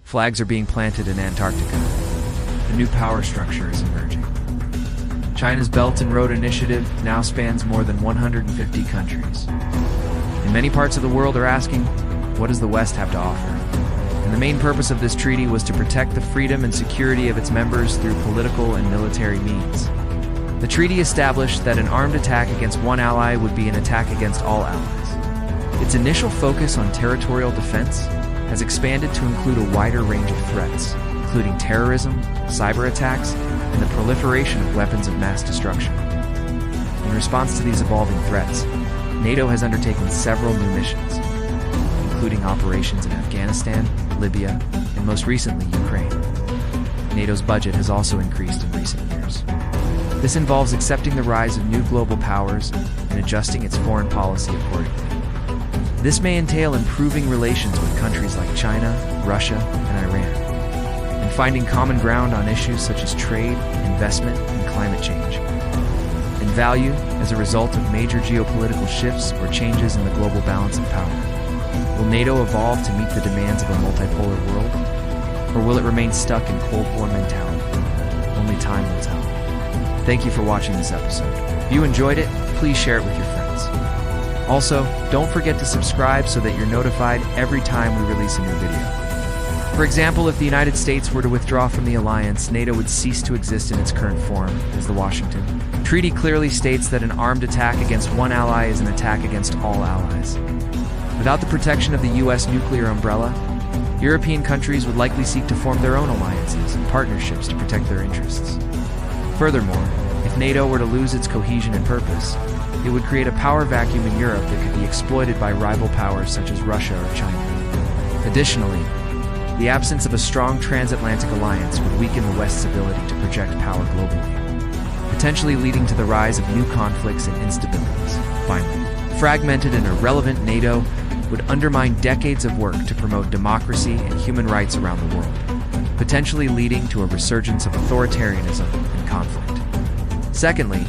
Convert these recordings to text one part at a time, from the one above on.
Flags are being planted in Antarctica. A new power structure is emerging. China's Belt and Road Initiative now spans more than 150 countries. And many parts of the world are asking, what does the West have to offer? And the main purpose of this treaty was to protect the freedom and security of its members through political and military means. The treaty established that an armed attack against one ally would be an attack against all allies. Its initial focus on territorial defense has expanded to include a wider range of threats, including terrorism, cyber attacks, and the proliferation of weapons of mass destruction. In response to these evolving threats, NATO has undertaken several new missions, including operations in Afghanistan, Libya, and most recently Ukraine. NATO's budget has also increased in recent years. This involves accepting the rise of new global powers and adjusting its foreign policy accordingly. This may entail improving relations with countries like China, Russia, and Iran, and finding common ground on issues such as trade, investment, and climate change. And value as a result of major geopolitical shifts or changes in the global balance of power. Will NATO evolve to meet the demands of a multipolar world? Or will it remain stuck in Cold War mentality? Only time will tell. Thank you for watching this episode. If you enjoyed it, please share it with your friends. Also, don't forget to subscribe so that you're notified every time we release a new video. For example, if the United States were to withdraw from the alliance, NATO would cease to exist in its current form, as the Washington Treaty clearly states that an armed attack against one ally is an attack against all allies. Without the protection of the U.S. nuclear umbrella, European countries would likely seek to form their own alliances and partnerships to protect their interests. Furthermore, if NATO were to lose its cohesion and purpose, it would create a power vacuum in Europe that could be exploited by rival powers such as Russia or China. Additionally, the absence of a strong transatlantic alliance would weaken the West's ability to project power globally, potentially leading to the rise of new conflicts and instabilities. Finally, fragmented and irrelevant NATO would undermine decades of work to promote democracy and human rights around the world, potentially leading to a resurgence of authoritarianism and conflict. Secondly,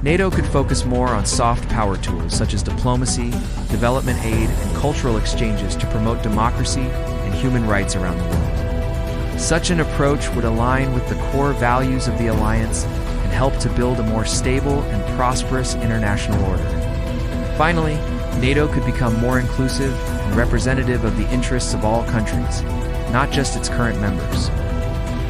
NATO could focus more on soft power tools such as diplomacy, development aid, and cultural exchanges to promote democracy and human rights around the world. Such an approach would align with the core values of the alliance and help to build a more stable and prosperous international order. Finally, NATO could become more inclusive and representative of the interests of all countries, not just its current members.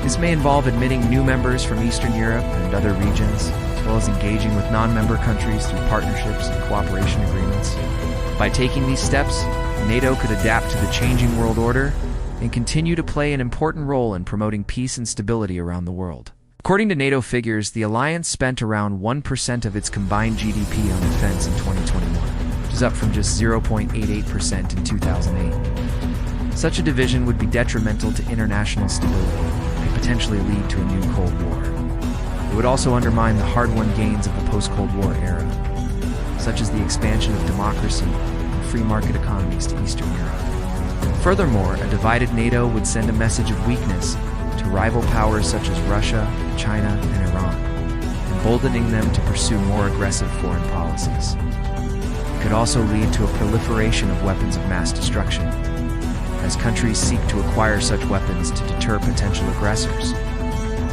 This may involve admitting new members from Eastern Europe and other regions, as well as engaging with non-member countries through partnerships and cooperation agreements. By taking these steps, NATO could adapt to the changing world order and continue to play an important role in promoting peace and stability around the world. According to NATO figures, the alliance spent around 1% of its combined GDP on defense in 2021, which is up from just 0.88% in 2008. Such a division would be detrimental to international stability and potentially lead to a new Cold War. It would also undermine the hard-won gains of the post-Cold War era, such as the expansion of democracy and free market economies to Eastern Europe. Furthermore, a divided NATO would send a message of weakness to rival powers such as Russia, China, and Iran, emboldening them to pursue more aggressive foreign policies. It could also lead to a proliferation of weapons of mass destruction, as countries seek to acquire such weapons to deter potential aggressors.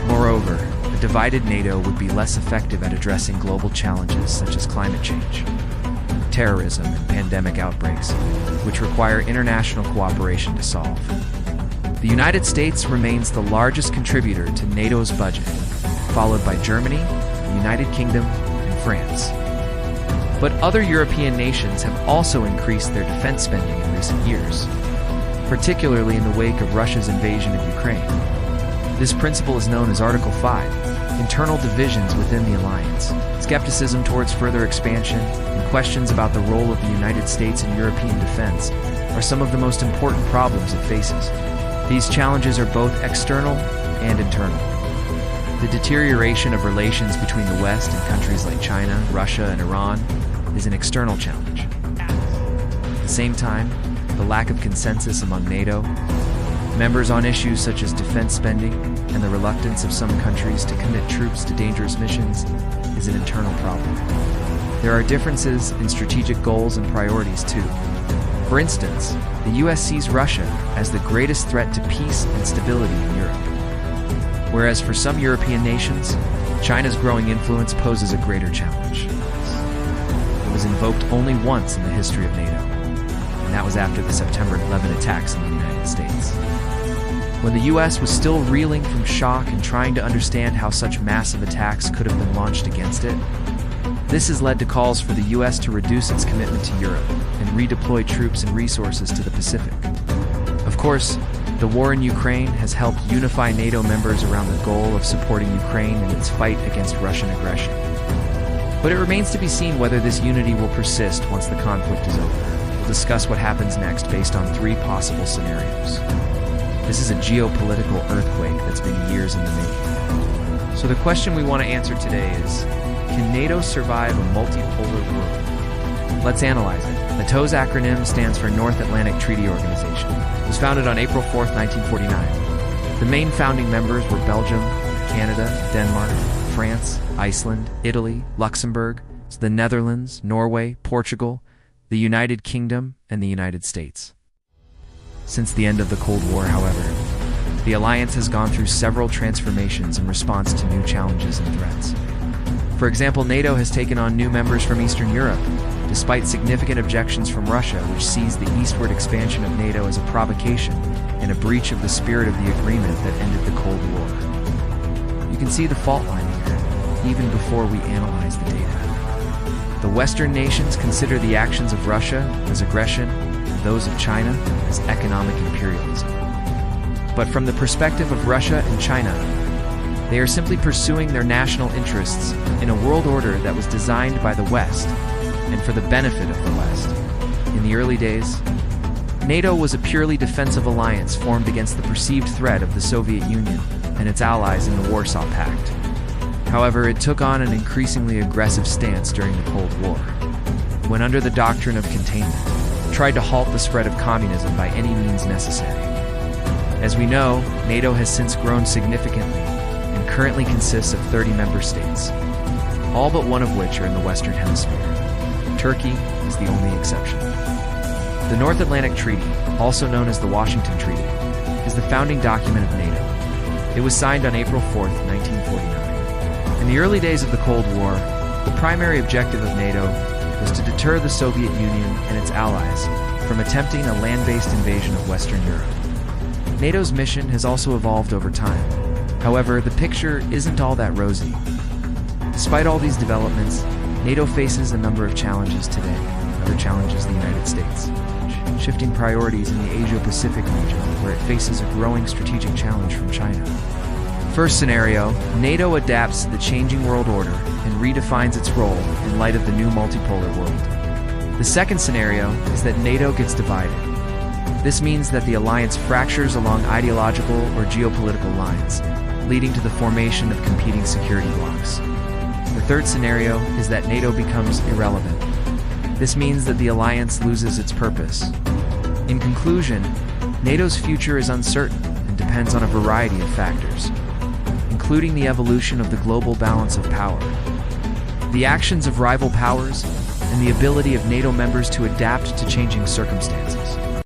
Moreover, a divided NATO would be less effective at addressing global challenges such as climate change, terrorism, and pandemic outbreaks, which require international cooperation to solve. The United States remains the largest contributor to NATO's budget, followed by Germany, the United Kingdom, and France. But other European nations have also increased their defense spending in recent years, particularly in the wake of Russia's invasion of Ukraine. This principle is known as Article 5, internal divisions within the alliance. Skepticism towards further expansion and questions about the role of the United States in European defense are some of the most important problems it faces. These challenges are both external and internal. The deterioration of relations between the West and countries like China, Russia, and Iran is an external challenge. At the same time, the lack of consensus among NATO members on issues such as defense spending and the reluctance of some countries to commit troops to dangerous missions is an internal problem. There are differences in strategic goals and priorities too. For instance, the US sees Russia as the greatest threat to peace and stability in Europe. Whereas for some European nations, China's growing influence poses a greater challenge. It was invoked only once in the history of NATO, and that was after the September 11 attacks in the United States. When the US was still reeling from shock and trying to understand how such massive attacks could have been launched against it, this has led to calls for the US to reduce its commitment to Europe and redeploy troops and resources to the Pacific. Of course, the war in Ukraine has helped unify NATO members around the goal of supporting Ukraine in its fight against Russian aggression. But it remains to be seen whether this unity will persist once the conflict is over. We'll discuss what happens next based on 3 possible scenarios. This is a geopolitical earthquake that's been years in the making. So the question we want to answer today is, can NATO survive a multipolar world? Let's analyze it. NATO's acronym stands for North Atlantic Treaty Organization. It was founded on April 4, 1949. The main founding members were Belgium, Canada, Denmark, France, Iceland, Italy, Luxembourg, the Netherlands, Norway, Portugal, the United Kingdom, and the United States. Since the end of the Cold War, however, the alliance has gone through several transformations in response to new challenges and threats. For example, NATO has taken on new members from Eastern Europe, despite significant objections from Russia, which sees the eastward expansion of NATO as a provocation and a breach of the spirit of the agreement that ended the Cold War. You can see the fault line here, even before we analyze the data. The Western nations consider the actions of Russia as aggression, and those of China as economic imperialism. But from the perspective of Russia and China, they are simply pursuing their national interests in a world order that was designed by the West and for the benefit of the West. In the early days, NATO was a purely defensive alliance formed against the perceived threat of the Soviet Union and its allies in the Warsaw Pact. However, it took on an increasingly aggressive stance during the Cold War, when under the doctrine of containment, it tried to halt the spread of communism by any means necessary. As we know, NATO has since grown significantly and currently consists of 30 member states, all but one of which are in the Western Hemisphere. Turkey is the only exception. The North Atlantic Treaty, also known as the Washington Treaty, is the founding document of NATO. It was signed on April 4, 1949. In the early days of the Cold War, the primary objective of NATO was to deter the Soviet Union and its allies from attempting a land-based invasion of Western Europe. NATO's mission has also evolved over time. However, the picture isn't all that rosy. Despite all these developments, NATO faces a number of challenges today. Other challenges the United States, shifting priorities in the Asia-Pacific region, where it faces a growing strategic challenge from China. First scenario, NATO adapts to the changing world order and redefines its role in light of the new multipolar world. The second scenario is that NATO gets divided. This means that the alliance fractures along ideological or geopolitical lines, leading to the formation of competing security blocs. The third scenario is that NATO becomes irrelevant. This means that the alliance loses its purpose. In conclusion, NATO's future is uncertain and depends on a variety of factors, including the evolution of the global balance of power, the actions of rival powers, and the ability of NATO members to adapt to changing circumstances.